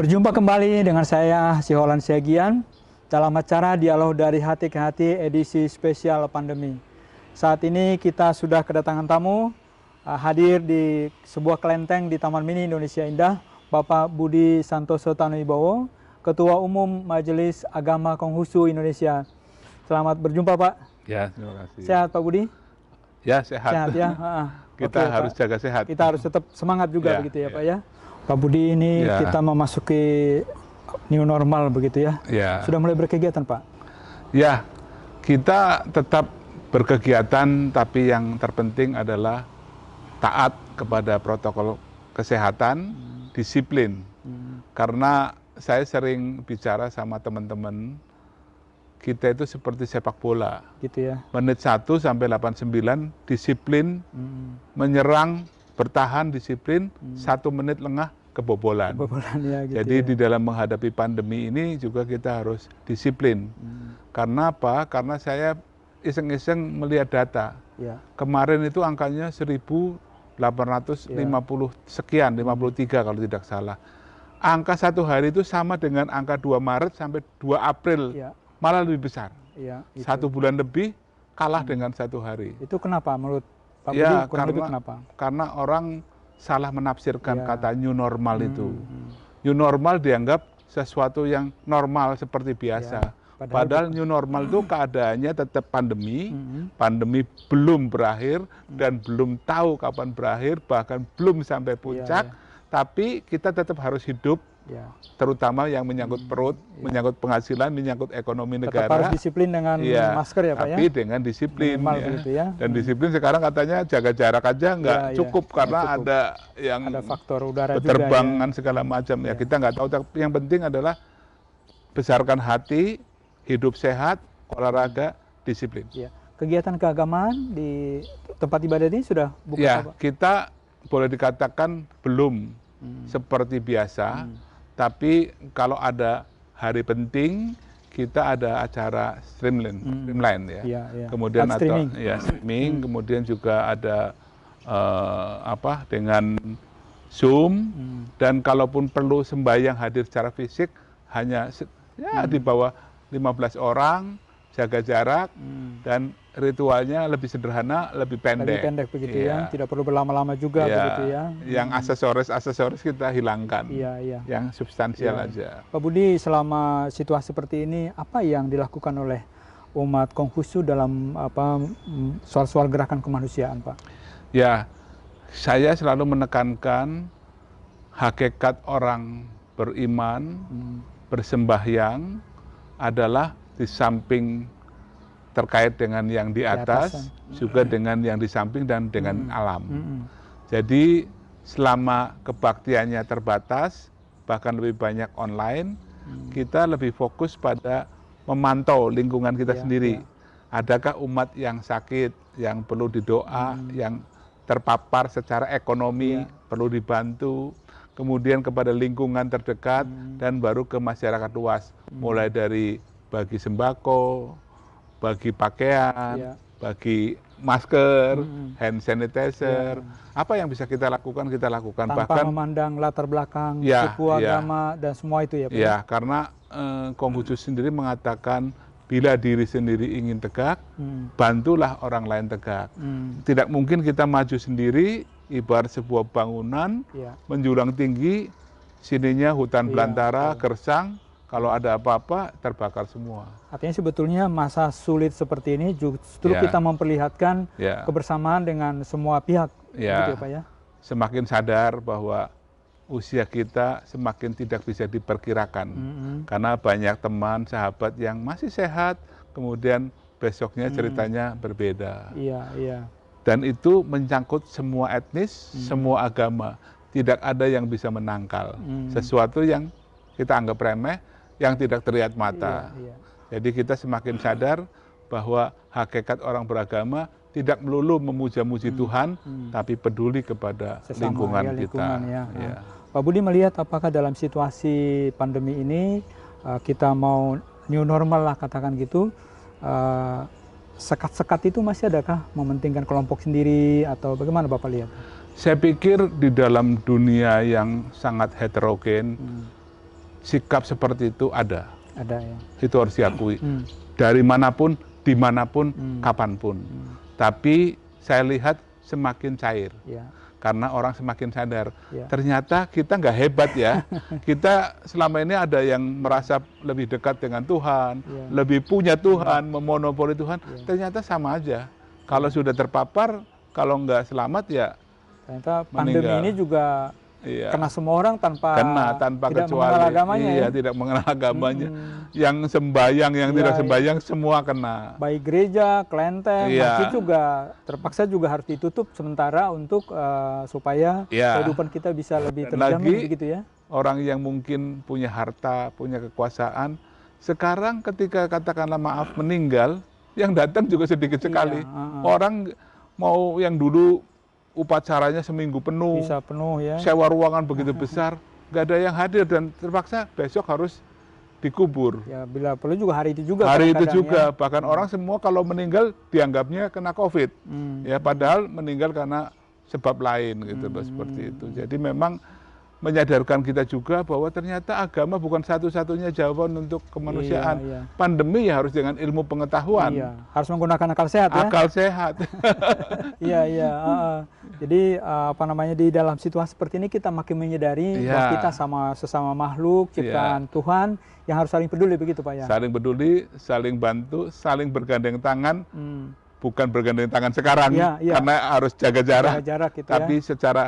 Berjumpa kembali dengan saya, Siholan Siagian, dalam acara Dialog dari Hati ke Hati edisi spesial pandemi. Saat ini kita sudah kedatangan tamu, hadir di sebuah kelenteng di Taman Mini Indonesia Indah, Bapak Budi Santoso Tanowibowo, Ketua Umum Majelis Agama Konghucu Indonesia. Selamat berjumpa, Pak. Ya, terima kasih. Sehat, Pak Budi? Ya, sehat. Sehat ya. Kita Oke, harus Pak. jaga sehat. Kita harus tetap semangat juga Ya, begitu ya, ya. Pak ya. Pak Budi, ini Ya. kita memasuki new normal begitu ya. Ya. Sudah mulai berkegiatan, Pak? Ya, kita tetap berkegiatan, tapi yang terpenting adalah taat kepada protokol kesehatan, disiplin. Karena saya sering bicara sama teman-teman, kita itu seperti sepak bola. Gitu ya. Menit 1 sampai 89 disiplin, menyerang, bertahan disiplin, 1 menit lengah kebobolan. Kebobolan ya gitu. Jadi ya. di dalam menghadapi pandemi ini juga kita harus disiplin. Karena apa? Karena saya iseng-iseng melihat data. Ya. Kemarin itu angkanya 1.850 sekian, 53 kalau tidak salah. Angka 1 hari itu sama dengan angka 2 Maret sampai 2 April. Ya. Malah lebih besar. Ya, itu. 1 bulan lebih kalah dengan 1 hari. Itu kenapa menurut Pak Budi? Ya, Kurang lebih kenapa? karena orang salah menafsirkan Ya. kata new normal itu. New normal dianggap sesuatu yang normal seperti biasa. Ya, Padahal new normal itu keadaannya tetap pandemi, pandemi belum berakhir dan belum tahu kapan berakhir, bahkan belum sampai puncak, tapi kita tetap harus hidup, Ya. terutama yang menyangkut perut, menyangkut penghasilan, menyangkut ekonomi Tetap negara. harus disiplin dengan masker ya, Pak ya. Tapi dengan disiplin. Minimal begitu ya. Dan disiplin sekarang katanya jaga jarak aja nggak Ya, ya. cukup karena Nggak cukup. ada yang Ada faktor udara juga penerbangan ya. segala macam ya. Kita nggak tahu. Tapi yang penting adalah besarkan hati, hidup sehat, olahraga, disiplin. Ya. Kegiatan keagamaan di tempat ibadah ini sudah buka, Ya, Pak? kita boleh dikatakan belum seperti biasa, tapi kalau ada hari penting, kita ada acara streamline ya. Iya, iya. Kemudian Live atau streaming. ya streaming, kemudian juga ada dengan Zoom, dan kalaupun perlu sembahyang hadir secara fisik hanya di bawah 15 orang, jaga jarak, dan ritualnya lebih sederhana, lebih pendek. Lebih pendek begitu Iya. ya, tidak perlu berlama-lama juga Iya. begitu ya. Yang aksesoris kita hilangkan, Iya, iya. yang substansial Iya. aja. Pak Budi, selama situasi seperti ini, apa yang dilakukan oleh umat Konghucu dalam soal-soal gerakan kemanusiaan, Pak? Ya, saya selalu menekankan hakikat orang beriman, bersembahyang adalah di samping terkait dengan yang di atas, juga dengan yang di samping dan dengan alam. Jadi selama kebaktiannya terbatas, bahkan lebih banyak online, kita lebih fokus pada memantau lingkungan kita sendiri. Adakah umat yang sakit, yang perlu didoa, yang terpapar secara ekonomi, perlu dibantu, kemudian kepada lingkungan terdekat, dan baru ke masyarakat luas, mulai dari bagi sembako, bagi pakaian, bagi masker, hand sanitizer, apa yang bisa kita lakukan, kita lakukan. Tanpa Bahkan memandang latar belakang, suku, agama, dan semua itu ya, Pak? Ya, karena Konghucu sendiri mengatakan bila diri sendiri ingin tegak, bantulah orang lain tegak. Tidak mungkin kita maju sendiri, ibarat sebuah bangunan menjulang tinggi, sininya hutan belantara, gersang, kalau ada apa-apa terbakar semua. Artinya sebetulnya masa sulit seperti ini justru kita memperlihatkan kebersamaan dengan semua pihak, gitu ya, Pak ya? Semakin sadar bahwa usia kita semakin tidak bisa diperkirakan, karena banyak teman, sahabat yang masih sehat, kemudian besoknya ceritanya berbeda. Iya, iya. Dan itu menyangkut semua etnis, semua agama. Tidak ada yang bisa menangkal. Sesuatu yang kita anggap remeh, yang tidak terlihat mata. Jadi kita semakin sadar bahwa hakikat orang beragama tidak melulu memuja-muji Tuhan, tapi peduli kepada lingkungan kita. Ya. Pak Budi melihat apakah dalam situasi pandemi ini kita mau new normal lah katakan gitu, sekat-sekat itu masih adakah mementingkan kelompok sendiri atau bagaimana Bapak lihat? Saya pikir di dalam dunia yang sangat heterogen, sikap seperti itu ada. Ada ya. Itu harus diakui. Dari manapun, dimanapun, kapanpun. Tapi saya lihat semakin cair. Ya. Karena orang semakin sadar, Ya. ternyata kita nggak hebat ya. Kita selama ini ada yang merasa lebih dekat dengan Tuhan, Ya. lebih punya Tuhan, memonopoli Tuhan. Ternyata sama aja. Kalau sudah terpapar, kalau nggak selamat ya Ternyata pandemi meninggal. ini juga Iya. kena semua orang tanpa Tanpa tidak kecuali. mengenal agamanya Iya, ya. tidak mengenal agamanya. Yang sembahyang, yang Iya, tidak iya. sembahyang semua kena. Baik gereja, kelenteng, Iya. masjid juga terpaksa juga harus ditutup sementara untuk supaya Iya. kehidupan kita bisa lebih Dan terjamin lagi, begitu ya. Orang yang mungkin punya harta, punya kekuasaan, sekarang ketika katakanlah maaf meninggal, yang datang juga sedikit sekali. Orang mau yang dulu upacaranya seminggu penuh, Bisa penuh ya. sewa ruangan begitu besar, nggak ada yang hadir dan terpaksa besok harus dikubur. Ya bila perlu juga hari itu juga. Hari itu kadang-kadang juga, ya. bahkan orang semua kalau meninggal dianggapnya kena COVID. Ya padahal meninggal karena sebab lain gitu loh, seperti itu. Jadi memang menyadarkan kita juga bahwa ternyata agama bukan satu-satunya jawaban untuk kemanusiaan. Iya, iya. Pandemi ya harus dengan ilmu pengetahuan, Iya, harus menggunakan akal sehat ya. akal sehat. Iya, iya. Jadi apa namanya di dalam situasi seperti ini kita makin menyadari Iya. bahwa kita sama sesama makhluk ciptaan Tuhan yang harus saling peduli begitu Pak ya. Saling peduli, saling bantu, saling bergandeng tangan, Hmm. bukan bergandeng tangan sekarang, Iya, iya. karena harus jaga jarak. Jaga jarak gitu Tapi ya. secara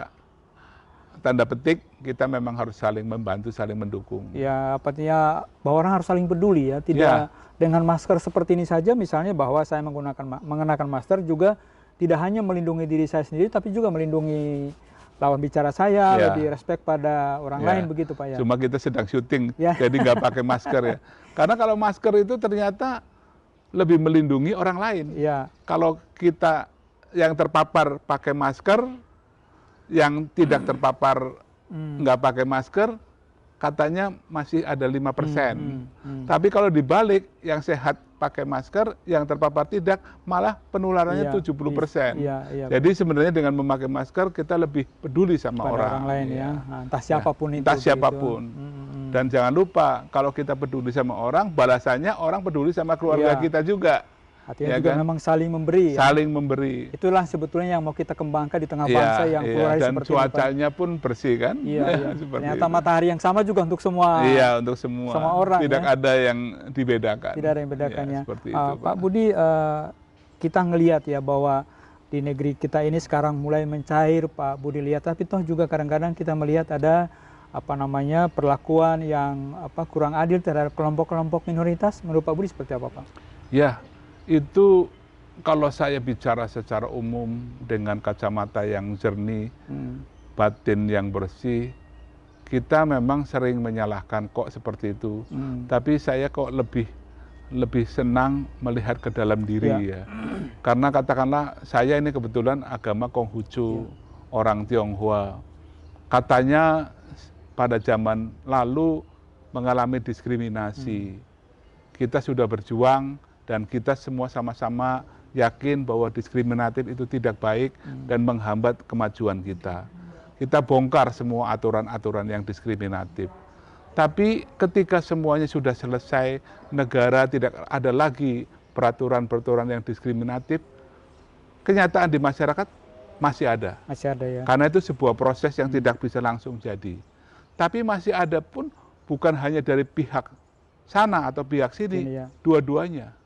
tanda petik kita memang harus saling membantu, saling mendukung. Ya, artinya bahwa orang harus saling peduli ya, tidak dengan masker seperti ini saja misalnya bahwa saya mengenakan masker juga tidak hanya melindungi diri saya sendiri tapi juga melindungi lawan bicara saya, Ya. lebih respect pada orang Ya. lain begitu Pak ya. Cuma kita sedang syuting, Ya. jadi nggak pakai masker ya. Karena kalau masker itu ternyata lebih melindungi orang lain. Iya. Kalau kita yang terpapar pakai masker, yang tidak terpapar nggak pakai masker, katanya masih ada 5%. Tapi kalau dibalik, yang sehat pakai masker, yang terpapar tidak, malah penularannya Iya, 70%. iya, iya. Jadi sebenarnya dengan memakai masker, kita lebih peduli sama Pada orang lain Iya. ya. Nah, entah siapapun itu. Entah begitu. siapapun. Dan jangan lupa, kalau kita peduli sama orang, balasannya orang peduli sama keluarga Iya. kita juga. Artinya Ya juga kan? memang saling memberi ya. Saling memberi. Itulah sebetulnya yang mau kita kembangkan di tengah Iya, bangsa yang iya. pluralis Dan seperti ini, Pak. cuacanya pun bersih kan? Iya, iya. Seperti Ternyata itu. matahari yang sama juga untuk semua. Iya, untuk semua. Semua orang, Tidak ya. ada yang dibedakan. Tidak ada yang bedakannya. Ya, seperti itu, Pak Budi, kita ngelihat ya bahwa di negeri kita ini sekarang mulai mencair, Pak Budi lihat. Tapi toh juga kadang-kadang kita melihat ada perlakuan yang kurang adil terhadap kelompok-kelompok minoritas. Menurut Pak Budi seperti apa, Pak? Ya, itu kalau saya bicara secara umum dengan kacamata yang jernih, batin yang bersih, kita memang sering menyalahkan kok seperti itu. Tapi saya kok lebih senang melihat ke dalam diri ya. Karena katakanlah saya ini kebetulan agama Konghucu, orang Tionghoa. Katanya pada zaman lalu mengalami diskriminasi. Kita sudah berjuang dan kita semua sama-sama yakin bahwa diskriminatif itu tidak baik dan menghambat kemajuan kita. Kita bongkar semua aturan-aturan yang diskriminatif. Tapi ketika semuanya sudah selesai, negara tidak ada lagi peraturan-peraturan yang diskriminatif, kenyataan di masyarakat masih ada. Masih ada ya. Karena itu sebuah proses yang tidak bisa langsung jadi. Tapi masih ada pun bukan hanya dari pihak sana atau pihak sini, ya. dua-duanya.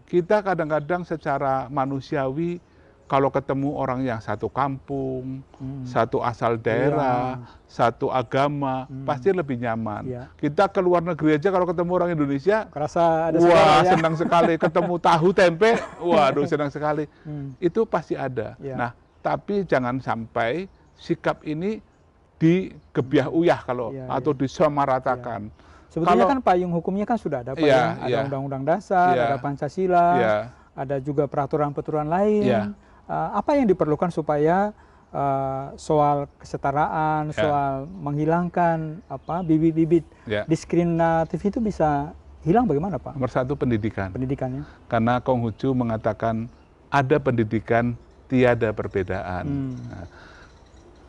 Kita kadang-kadang secara manusiawi kalau ketemu orang yang satu kampung, satu asal daerah, satu agama, pasti lebih nyaman. Iya. Kita ke luar negeri aja kalau ketemu orang Indonesia, Kerasa ada wah saudara ya. senang sekali. Ketemu tahu tempe, waduh senang sekali. Itu pasti ada. Iya. Nah, tapi jangan sampai sikap ini digebiah uyah kalau Iya, atau disamaratakan. Sebetulnya Kalau- kan payung hukumnya kan sudah ada, Pak Iya, ya. Ada iya. Undang-Undang Dasar, Iya. ada Pancasila, Iya. ada juga peraturan-peraturan lain. Iya. Apa yang diperlukan supaya soal kesetaraan, Iya. soal menghilangkan bibit-bibit Ya. diskriminatif itu bisa hilang bagaimana, Pak? Nomor satu pendidikan. Pendidikannya. Karena Konghucu mengatakan ada pendidikan tiada perbedaan. Nah,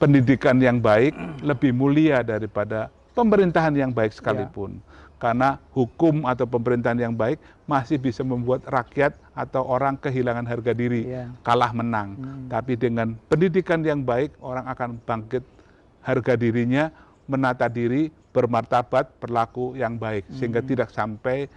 pendidikan yang baik lebih mulia daripada pemerintahan yang baik sekalipun. Karena hukum atau pemerintahan yang baik masih bisa membuat rakyat atau orang kehilangan harga diri, kalah menang. Tapi dengan pendidikan yang baik, orang akan bangkit harga dirinya, menata diri, bermartabat, berlaku yang baik. Sehingga tidak sampai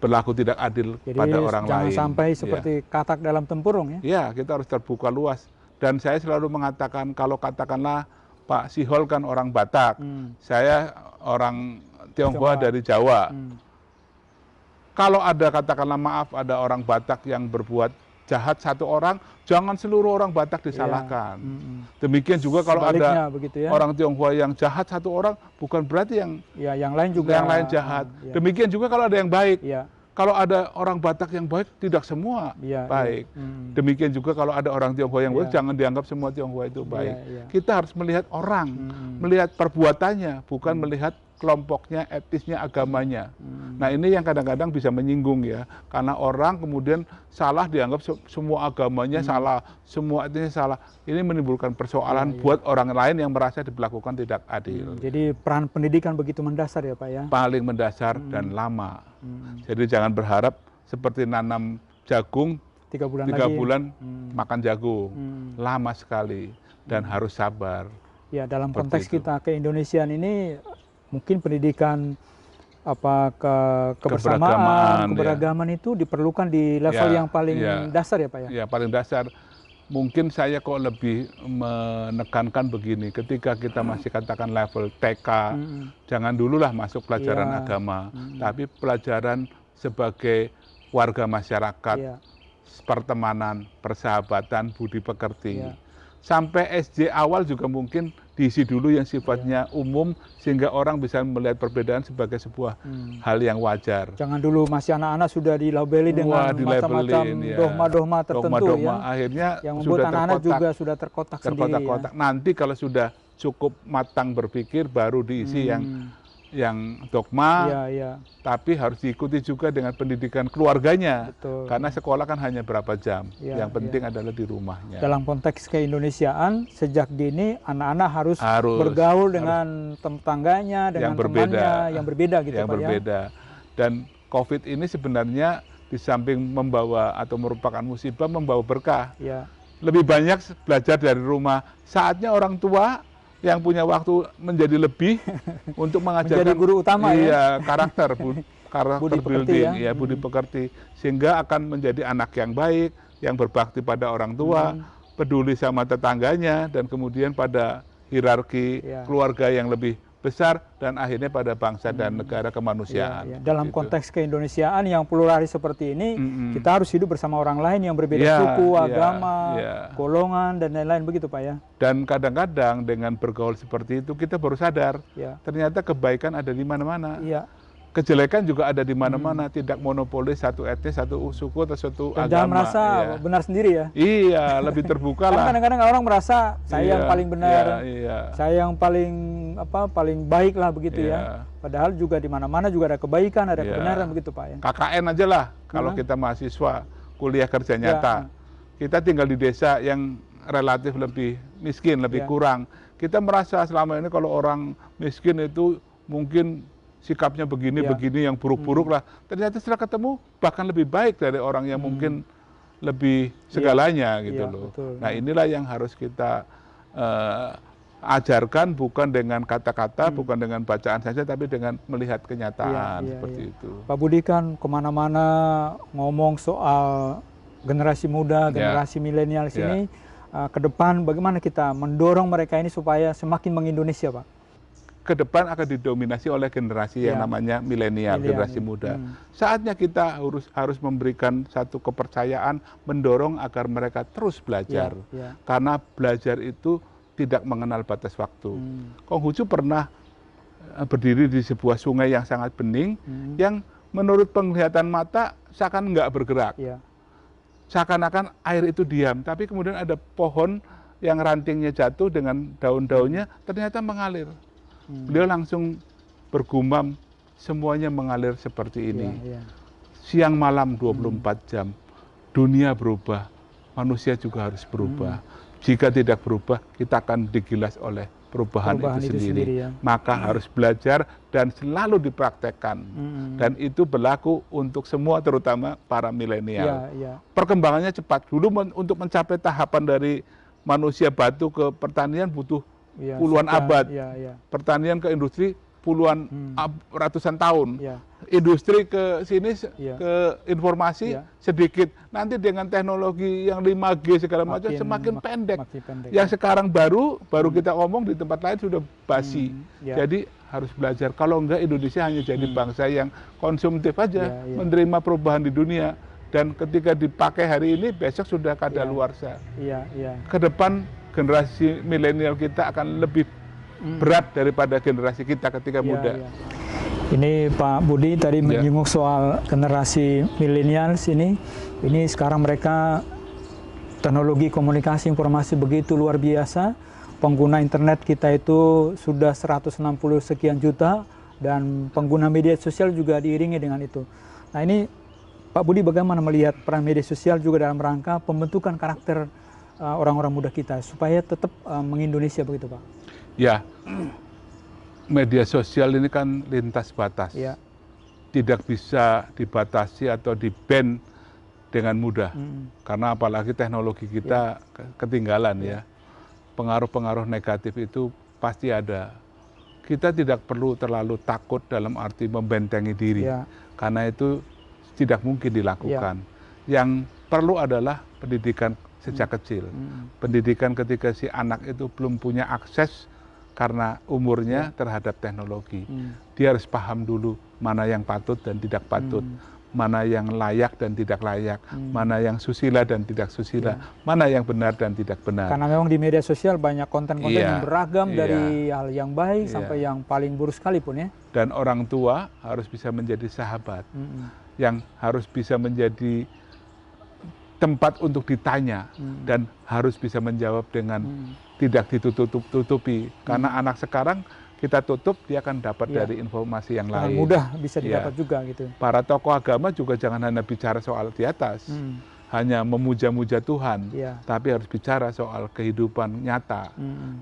berlaku tidak adil pada orang lain. Jangan sampai seperti katak dalam tempurung ya? Ya, kita harus terbuka luas. Dan saya selalu mengatakan, kalau katakanlah Pak Sihol kan orang Batak, saya orang Tionghoa dari Jawa. Kalau ada katakanlah maaf ada orang Batak yang berbuat jahat satu orang, jangan seluruh orang Batak disalahkan. Demikian juga kalau ada orang Tionghoa yang jahat satu orang, bukan berarti yang lain jahat. Demikian juga kalau ada yang baik. Kalau ada orang Batak yang baik, tidak semua baik. Demikian juga kalau ada orang Tionghoa yang baik, jangan dianggap semua Tionghoa itu baik. Kita harus melihat orang, melihat perbuatannya, bukan melihat kelompoknya, etnisnya, agamanya. Nah ini yang kadang-kadang bisa menyinggung ya, karena orang kemudian salah dianggap semua agamanya salah, semua etnisnya salah. Ini menimbulkan persoalan buat orang lain yang merasa diperlakukan tidak adil. Jadi peran pendidikan begitu mendasar ya Pak ya? Paling mendasar dan lama. Jadi jangan berharap seperti nanam jagung 3 bulan makan jagung. Lama sekali dan harus sabar. Ya dalam konteks kita keindonesiaan ini mungkin pendidikan keberagaman itu diperlukan di level yang paling dasar ya Pak ya? Ya paling dasar. Mungkin saya kok lebih menekankan begini, ketika kita masih katakan level TK, jangan dululah masuk pelajaran agama, tapi pelajaran sebagai warga masyarakat, pertemanan, persahabatan, budi pekerti. Sampai SD awal juga mungkin diisi dulu yang sifatnya umum, sehingga orang bisa melihat perbedaan sebagai sebuah hal yang wajar. Jangan dulu masih anak-anak sudah dilabeli dengan macam-macam dogma-dogma tertentu akhirnya yang membuat anak-anak juga sudah terkotak sendiri. Nanti kalau sudah cukup matang berpikir, baru diisi yang dogma, tapi harus diikuti juga dengan pendidikan keluarganya. Karena sekolah kan hanya berapa jam, yang penting adalah di rumahnya. Dalam konteks keindonesiaan, sejak dini anak-anak harus bergaul dengan tetangganya, dengan temannya yang berbeda gitu Pak ya. Dan COVID ini sebenarnya di samping membawa atau merupakan musibah, membawa berkah. Lebih banyak belajar dari rumah. Saatnya orang tua yang punya waktu menjadi lebih untuk mengajarkan menjadi guru utama karakter building, budi pekerti, sehingga akan menjadi anak yang baik, yang berbakti pada orang tua, peduli sama tetangganya, dan kemudian pada hierarki keluarga yang lebih besar, dan akhirnya pada bangsa dan negara kemanusiaan. Dalam konteks keindonesiaan yang pluralis seperti ini, kita harus hidup bersama orang lain yang berbeda suku, agama, golongan, dan lain-lain begitu Pak ya. Dan kadang-kadang dengan bergaul seperti itu kita baru sadar, ternyata kebaikan ada di mana-mana. Kejelekan juga ada di mana-mana, tidak monopolis satu etnis, satu suku atau satu agama. Jangan merasa benar sendiri ya. Iya, lebih terbuka lah. Kadang-kadang orang merasa saya yang paling benar, saya yang paling baik lah begitu ya. Padahal juga di mana-mana juga ada kebaikan, ada kebenaran begitu Pak ya. KKN aja lah kalau kita mahasiswa kuliah kerja nyata. Kita tinggal di desa yang relatif lebih miskin, lebih kurang. Kita merasa selama ini kalau orang miskin itu mungkin sikapnya begini-begini yang buruk-buruk lah. Ternyata setelah ketemu bahkan lebih baik dari orang yang mungkin lebih segalanya gitu loh. Nah inilah yang harus kita ajarkan, bukan dengan kata-kata, bukan dengan bacaan saja, tapi dengan melihat kenyataan seperti itu. Pak Budi kan kemana-mana ngomong soal generasi muda, generasi milenial ini, ke depan bagaimana kita mendorong mereka ini supaya semakin mengindonesia Pak? Ke depan akan didominasi oleh generasi yang namanya milenial, generasi muda. Saatnya kita harus memberikan satu kepercayaan, mendorong agar mereka terus belajar. Karena belajar itu tidak mengenal batas waktu. Konghucu pernah berdiri di sebuah sungai yang sangat bening, yang menurut penglihatan mata seakan nggak bergerak. Seakan-akan air itu diam, tapi kemudian ada pohon yang rantingnya jatuh dengan daun-daunnya ternyata mengalir. Beliau langsung bergumam, semuanya mengalir seperti ini. Siang malam 24 jam, dunia berubah, manusia juga harus berubah. Jika tidak berubah, kita akan digilas oleh perubahan itu sendiri. ya. Maka harus belajar dan selalu dipraktekkan. Dan itu berlaku untuk semua, terutama para milenial. Perkembangannya cepat. Dulu untuk mencapai tahapan dari manusia batu ke pertanian butuh puluhan abad. Pertanian ke industri puluhan ratusan tahun. Industri ke sini ke informasi sedikit. Nanti dengan teknologi yang 5G segala macam semakin pendek. Yang sekarang baru kita ngomong di tempat lain sudah basi. Jadi harus belajar. Kalau enggak, Indonesia hanya jadi bangsa yang konsumtif aja, menerima perubahan di dunia. Dan ketika dipakai hari ini, besok sudah kadaluarsa. Ke depan generasi milenial kita akan lebih berat daripada generasi kita ketika muda. Ini Pak Budi tadi menyinggung soal generasi milenials ini sekarang mereka teknologi komunikasi informasi begitu luar biasa. Pengguna internet kita itu sudah 160 sekian juta dan pengguna media sosial juga diiringi dengan itu. Nah ini Pak Budi bagaimana melihat peran media sosial juga dalam rangka pembentukan karakter orang-orang muda kita supaya tetap mengindonesia begitu Pak? Ya, media sosial ini kan lintas batas, tidak bisa dibatasi atau di-ban dengan mudah, karena apalagi teknologi kita ketinggalan ya. Pengaruh-pengaruh negatif itu pasti ada. Kita tidak perlu terlalu takut dalam arti membentengi diri, karena itu tidak mungkin dilakukan. Yang perlu adalah pendidikan sejak kecil, pendidikan ketika si anak itu belum punya akses karena umurnya terhadap teknologi. Dia harus paham dulu mana yang patut dan tidak patut, mana yang layak dan tidak layak, mana yang susila dan tidak susila, mana yang benar dan tidak benar. Karena memang di media sosial banyak konten-konten yang beragam, dari hal yang baik sampai yang paling buruk sekalipun ya. Dan orang tua harus bisa menjadi sahabat, yang harus bisa menjadi tempat untuk ditanya dan harus bisa menjawab dengan tidak ditutup-tutupi. Karena anak sekarang kita tutup, dia akan dapat dari informasi yang lain. Mudah bisa didapat juga gitu. Para tokoh agama juga jangan hanya bicara soal di atas, hanya memuja-muja Tuhan, tapi harus bicara soal kehidupan nyata.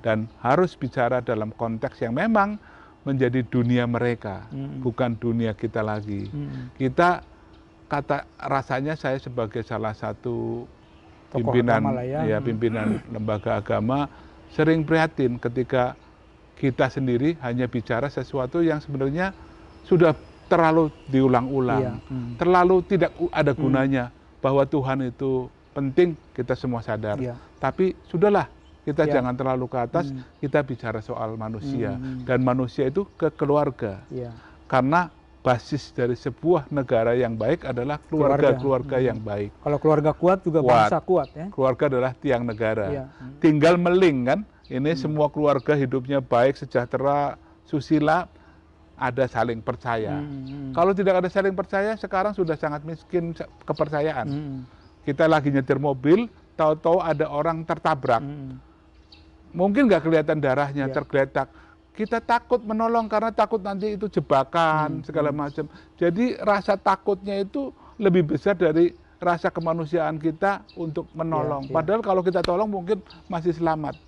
Dan harus bicara dalam konteks yang memang menjadi dunia mereka, bukan dunia kita lagi. Kita rasanya saya sebagai salah satu pimpinan pimpinan lembaga agama sering prihatin ketika kita sendiri hanya bicara sesuatu yang sebenarnya sudah terlalu diulang-ulang, terlalu tidak ada gunanya. Bahwa Tuhan itu penting, kita semua sadar, tapi sudahlah, kita jangan terlalu ke atas, kita bicara soal manusia, dan manusia itu ke keluarga, karena basis dari sebuah negara yang baik adalah keluarga yang baik. Kalau keluarga kuat juga bangsa kuat ya. Keluarga adalah tiang negara. Tinggal meling kan, ini semua keluarga hidupnya baik, sejahtera, susila, ada saling percaya. Kalau tidak ada saling percaya, sekarang sudah sangat miskin kepercayaan. Kita lagi nyetir mobil, tahu-tahu ada orang tertabrak. Mungkin nggak kelihatan darahnya, tergeletak. Kita takut menolong karena takut nanti itu jebakan segala macam. Jadi rasa takutnya itu lebih besar dari rasa kemanusiaan kita untuk menolong. Padahal kalau kita tolong mungkin masih selamat.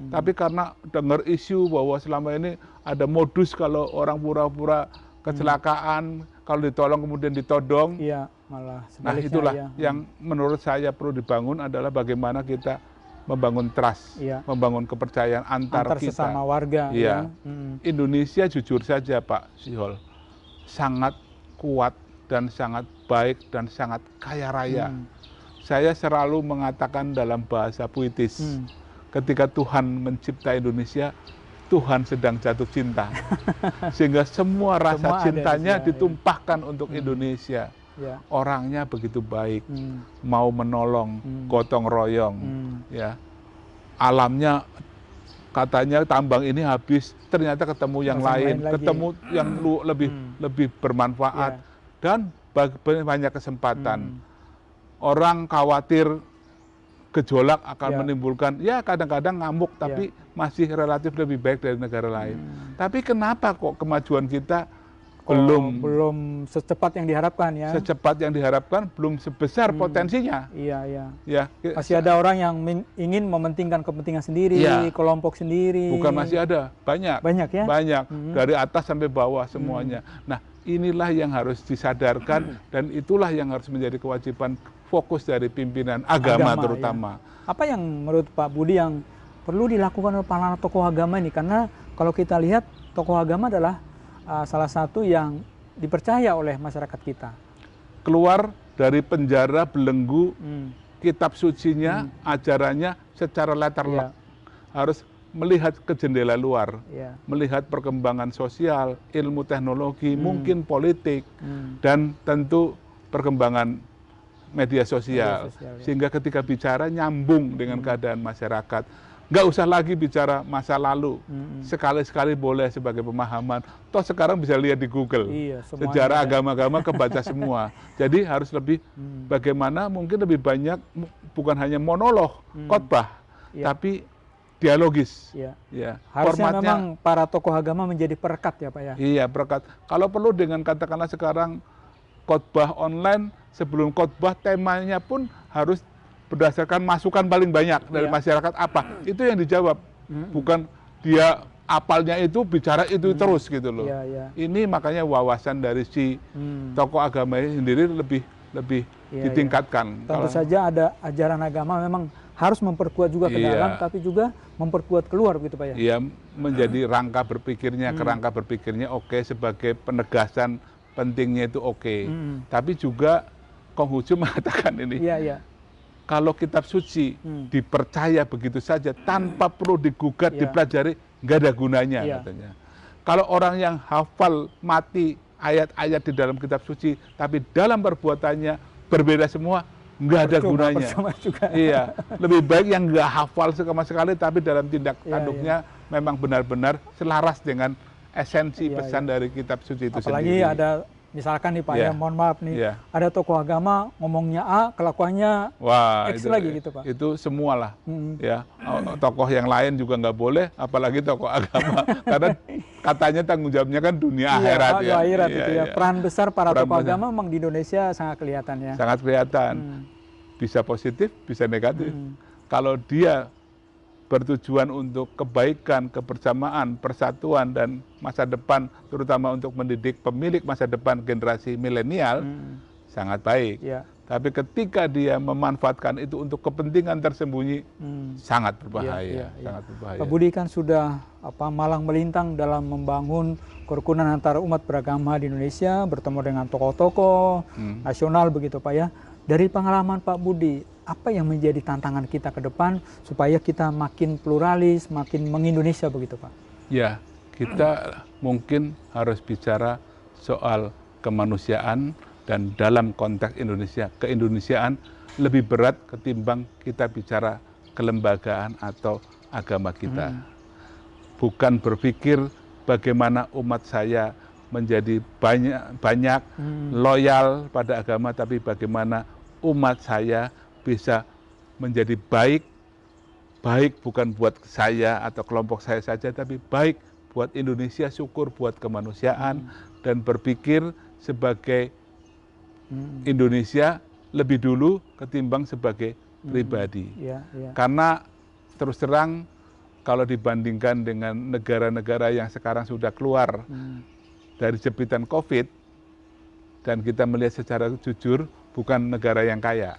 Tapi karena dengar isu bahwa selama ini ada modus kalau orang pura-pura kecelakaan, kalau ditolong kemudian ditodong. Malah nah itulah yang menurut saya perlu dibangun adalah bagaimana kita membangun trust, membangun kepercayaan antar kita. Sesama warga. Indonesia jujur saja Pak Syihol, sangat kuat dan sangat baik dan sangat kaya raya. Saya selalu mengatakan dalam bahasa puitis, ketika Tuhan mencipta Indonesia, Tuhan sedang jatuh cinta. Sehingga semua rasa cintanya ditumpahkan untuk Indonesia. Orangnya begitu baik, mau menolong, gotong royong, alamnya katanya tambang ini habis, ternyata ketemu yang lain ketemu yang lebih bermanfaat, dan banyak kesempatan. Orang khawatir gejolak akan menimbulkan, kadang-kadang ngamuk, tapi masih relatif lebih baik dari negara lain. Tapi kenapa kok kemajuan kita belum secepat yang diharapkan ya. Secepat yang diharapkan, belum sebesar potensinya. Iya, iya. Ya, Masih ada orang yang ingin mementingkan kepentingan sendiri, Iya. kelompok sendiri. bukan masih ada, banyak. Banyak ya? Banyak, dari atas sampai bawah semuanya. Nah, inilah yang harus disadarkan dan itulah yang harus menjadi kewajiban fokus dari pimpinan agama terutama. Ya. Apa yang menurut Pak Budi yang perlu dilakukan oleh para tokoh agama ini? Karena kalau kita lihat tokoh agama adalah salah satu yang dipercaya oleh masyarakat kita. Keluar dari penjara belenggu kitab sucinya, ajarannya secara letterlock. Harus melihat ke jendela luar, melihat perkembangan sosial, ilmu teknologi, mungkin politik, dan tentu perkembangan media sosial. Sehingga ketika bicara nyambung dengan keadaan masyarakat. Nggak usah lagi bicara masa lalu. Sekali-sekali boleh sebagai pemahaman. Toh sekarang bisa lihat di Google. Sejarah agama-agama kebaca semua. Jadi harus lebih bagaimana mungkin lebih banyak bukan hanya monolog, khotbah, tapi dialogis. Ya. Harusnya memang para tokoh agama menjadi perekat ya Pak ya. Iya, perekat. Kalau perlu dengan katakanlah sekarang khotbah online, sebelum khotbah temanya pun harus berdasarkan masukan paling banyak dari masyarakat apa. Itu yang dijawab. Bukan dia apalnya itu bicara itu terus gitu loh. Ini makanya wawasan dari si tokoh agama ini sendiri lebih ditingkatkan. Tentu saja ada ajaran agama memang harus memperkuat juga ke dalam, tapi juga memperkuat keluar begitu Pak ya. Iya, menjadi rangka berpikirnya, kerangka berpikirnya oke, sebagai penegasan pentingnya itu oke. Tapi juga Konghucu mengatakan ini. Kalau kitab suci dipercaya begitu saja tanpa perlu digugat, dipelajari, nggak ada gunanya katanya. Kalau orang yang hafal mati ayat-ayat di dalam kitab suci, tapi dalam perbuatannya berbeda semua, nggak ada gunanya. Iya, lebih baik yang nggak hafal sama sekali, tapi dalam tindak tanduknya memang benar-benar selaras dengan esensi pesan dari kitab suci itu sendiri. Apalagi ada misalkan nih Pak ya, mohon maaf nih, ada tokoh agama ngomongnya A, kelakuannya X lagi gitu Pak. Itu semualah, ya. Tokoh yang lain juga nggak boleh, apalagi tokoh agama, karena katanya tanggung jawabnya kan dunia akhirat ya. Akhirat itu ya. Peran besar para tokoh agama memang di Indonesia sangat kelihatan ya. Sangat kelihatan, bisa positif, bisa negatif. Kalau dia bertujuan untuk kebaikan, kebersamaan, persatuan, dan masa depan, terutama untuk mendidik pemilik masa depan generasi milenial, sangat baik. Tapi ketika dia memanfaatkan itu untuk kepentingan tersembunyi, sangat berbahaya. Sangat berbahaya. Pak Budi kan sudah malang melintang dalam membangun kerukunan antara umat beragama di Indonesia, bertemu dengan tokoh-tokoh nasional begitu Pak ya. Dari pengalaman Pak Budi, apa yang menjadi tantangan kita ke depan supaya kita makin pluralis, makin mengindonesia begitu Pak? Ya, kita mungkin harus bicara soal kemanusiaan, dan dalam konteks Indonesia, keindonesiaan lebih berat ketimbang kita bicara kelembagaan atau agama kita. Bukan berpikir bagaimana umat saya menjadi banyak loyal pada agama, tapi bagaimana umat saya bisa menjadi baik bukan buat saya atau kelompok saya saja, tapi baik buat Indonesia, syukur buat kemanusiaan, dan berpikir sebagai Indonesia lebih dulu ketimbang sebagai pribadi. Karena terus terang kalau dibandingkan dengan negara-negara yang sekarang sudah keluar dari jepitan COVID, dan kita melihat secara jujur, bukan negara yang kaya,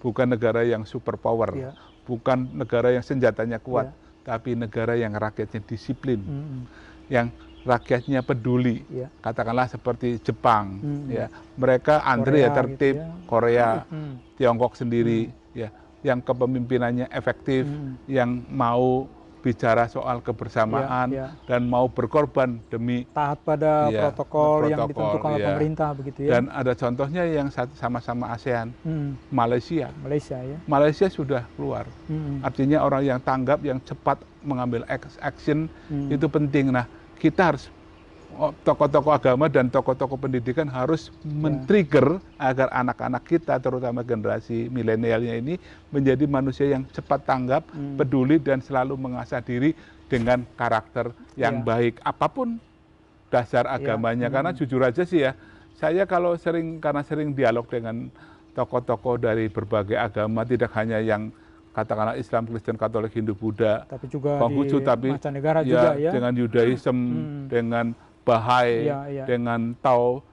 bukan negara yang superpower, bukan negara yang senjatanya kuat, tapi negara yang rakyatnya disiplin, yang rakyatnya peduli. Katakanlah seperti Jepang, ya, mereka antri ya tertib, Korea, Tiongkok sendiri, ya, yang kepemimpinannya efektif, yang mau bicara soal kebersamaan dan mau berkorban demi taat pada protokol yang ditentukan oleh pemerintah begitu ya. Dan ada contohnya yang sama-sama ASEAN, Malaysia. Malaysia sudah keluar. Artinya orang yang tanggap, yang cepat mengambil action itu penting. Nah, kita harus tokoh-tokoh agama dan tokoh-tokoh pendidikan harus men-trigger agar anak-anak kita, terutama generasi milenialnya ini, menjadi manusia yang cepat tanggap, peduli, dan selalu mengasah diri dengan karakter yang baik. Apapun dasar agamanya. Karena jujur aja sih ya, saya kalau karena sering dialog dengan tokoh-tokoh dari berbagai agama, tidak hanya yang katakanlah Islam, Kristen, Katolik, Hindu, Buddha, tapi juga Konghucu, di tapi mancanegara ya, juga ya. dengan Yudaism, dengan Bahai, dengan Tao.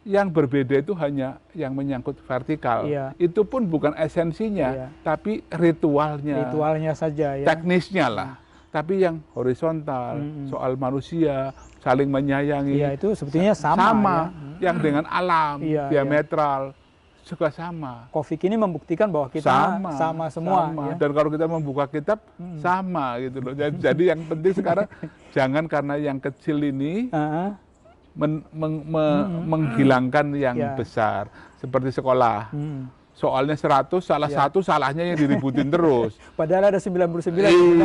Yang berbeda itu hanya yang menyangkut vertikal. Itu pun bukan esensinya, tapi ritualnya. Ritualnya saja ya. Teknisnya lah. Tapi yang horizontal, soal manusia, saling menyayangi. Iya, itu sebetulnya sama ya. Yang dengan alam, diametral, juga sama. Covid ini membuktikan bahwa kita sama semua. Ya? Dan kalau kita membuka kitab, sama gitu loh. Jadi yang penting sekarang, jangan karena yang kecil ini menghilangkan yang besar. Seperti sekolah. Soalnya 100, salah satu salahnya yang diributin terus. Padahal ada 99.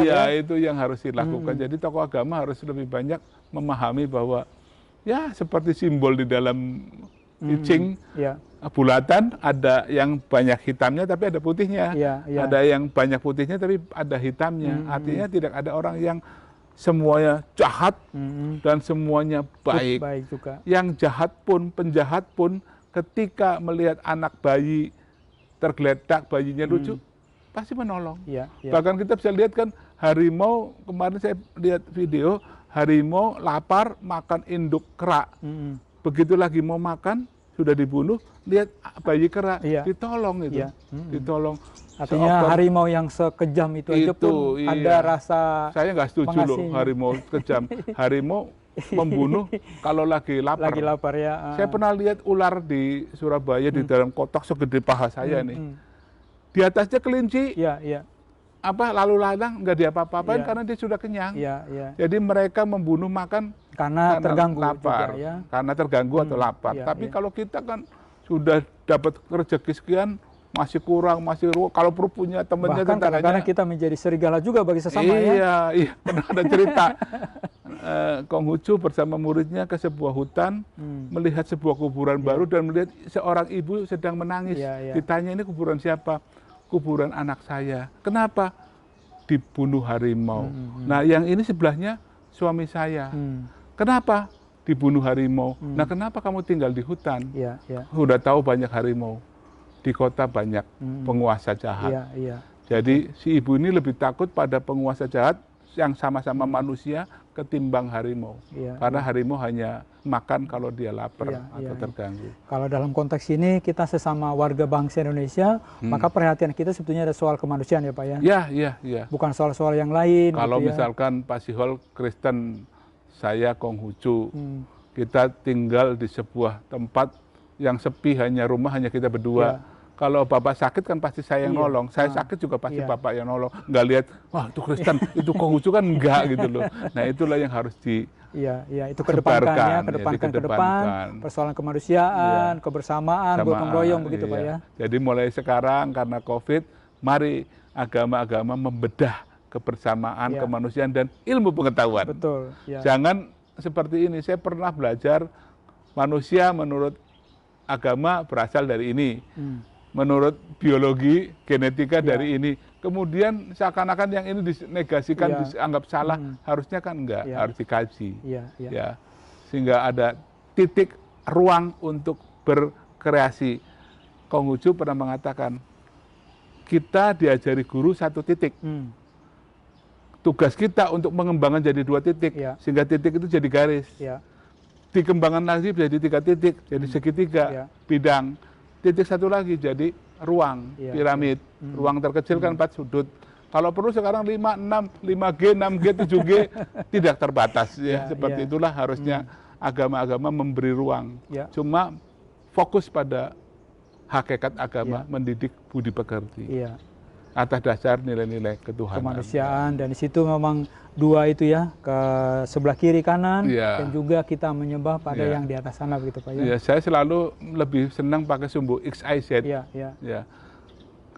Iya, itu yang harus dilakukan. Jadi tokoh agama harus lebih banyak memahami bahwa ya seperti simbol di dalam I Ching, bulatan ada yang banyak hitamnya tapi ada putihnya. Ada yang banyak putihnya tapi ada hitamnya. Artinya tidak ada orang yang semuanya jahat dan semuanya baik. Juga. Yang jahat pun, penjahat pun ketika melihat anak bayi tergeletak, bayinya lucu, pasti menolong. Bahkan kita bisa lihat kan harimau, kemarin saya lihat video, harimau lapar makan induk kera. Begitu lagi mau makan, sudah dibunuh, lihat bayi kera, ditolong itu. Ditolong. Artinya harimau yang sekejam itu aja pun ada rasa. Saya nggak setuju loh harimau kejam. Harimau membunuh kalau lagi lapar. Lagi lapar ya. Saya pernah lihat ular di Surabaya di dalam kotak segede paha saya nih. Di atasnya kelinci. Lalu lalang nggak diapa-apain karena dia sudah kenyang. Jadi mereka membunuh makan karena terganggu lapar. juga, Karena terganggu atau lapar. Tapi kalau kita kan sudah dapat rezeki sekian, masih kurang, kalau perlu punya temannya. Bahkan kadang-kadang kita menjadi serigala juga bagi sesama ya. Iya, pernah ada cerita. Konghucu bersama muridnya ke sebuah hutan, melihat sebuah kuburan baru dan melihat seorang ibu sedang menangis. Ditanya, ini kuburan siapa? Kuburan anak saya. Kenapa? Dibunuh harimau. Nah, yang ini sebelahnya suami saya. Kenapa? Dibunuh harimau. Nah, kenapa kamu tinggal di hutan? Udah tahu banyak harimau. Di kota banyak penguasa jahat. Jadi si ibu ini lebih takut pada penguasa jahat yang sama-sama manusia ketimbang harimau. Karena harimau hanya makan kalau dia lapar atau terganggu. Kalau dalam konteks ini kita sesama warga bangsa Indonesia, maka perhatian kita sebetulnya ada soal kemanusiaan ya Pak ya? Iya. Bukan soal-soal yang lain. Kalau gitu misalkan Pak Sihol Kristen, saya Konghucu, kita tinggal di sebuah tempat yang sepi, hanya rumah, hanya kita berdua. Kalau Bapak sakit kan pasti saya yang nolong. Saya sakit juga pasti Bapak yang nolong. Nggak lihat, wah itu Kristen, itu Konghucu kan enggak gitu loh. Nah itulah yang harus itu kedepankan ke depan, persoalan kemanusiaan, kebersamaan, gotong royong begitu Pak ya. Jadi mulai sekarang karena COVID, mari agama-agama membedah kebersamaan, kemanusiaan dan ilmu pengetahuan. Betul. Jangan seperti ini. Saya pernah belajar manusia menurut agama berasal dari ini. Menurut biologi, genetika dari ini. Kemudian seakan-akan yang ini dinegasikan, dianggap salah. Harusnya kan enggak, harus dikaji. Sehingga ada titik ruang untuk berkreasi. Konghucu pernah mengatakan, kita diajari guru satu titik. Tugas kita untuk mengembangkan jadi 2 titik. Sehingga titik itu jadi garis. Dikembangkan lagi jadi 3 titik, jadi segitiga, bidang. Titik satu lagi jadi ruang, piramid. Ruang terkecil kan 4 sudut. Kalau perlu sekarang 5, 6, 5G, 6G, 7G tidak terbatas. Seperti itulah harusnya agama-agama memberi ruang. Cuma fokus pada hakikat agama, mendidik budi pekerti. Atas dasar nilai-nilai ketuhanan. Kemanusiaan, dan di situ memang 2 itu ya, ke sebelah kiri kanan, dan juga kita menyembah pada yang di atas sana begitu Pak ya. Saya selalu lebih senang pakai sumbu XIZ.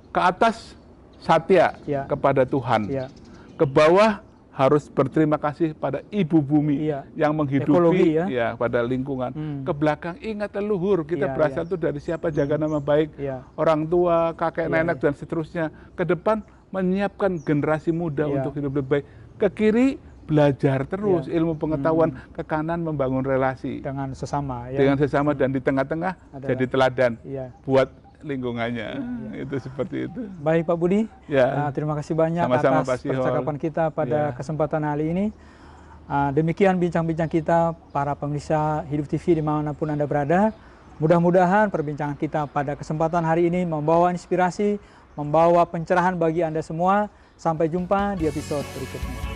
Ke atas Satya, kepada Tuhan. Ke bawah harus berterima kasih pada ibu bumi yang menghidupi pada lingkungan. Ke belakang ingat leluhur, kita berasal itu dari siapa, jaga nama baik orang tua, kakek nenek dan seterusnya. Ke depan menyiapkan generasi muda untuk hidup lebih baik. Ke kiri belajar terus ilmu pengetahuan ke kanan, membangun relasi dengan sesama ya. dengan sesama, dan di tengah-tengah jadi teladan buat lingkungannya. Itu seperti itu. Baik Pak Budi, terima kasih banyak Sama-sama, atas percakapan kita pada kesempatan kali ini. Demikian bincang-bincang kita para pemirsa Hidup TV dimanapun Anda berada. Mudah-mudahan perbincangan kita pada kesempatan hari ini membawa inspirasi, membawa pencerahan bagi Anda semua. Sampai jumpa di episode berikutnya.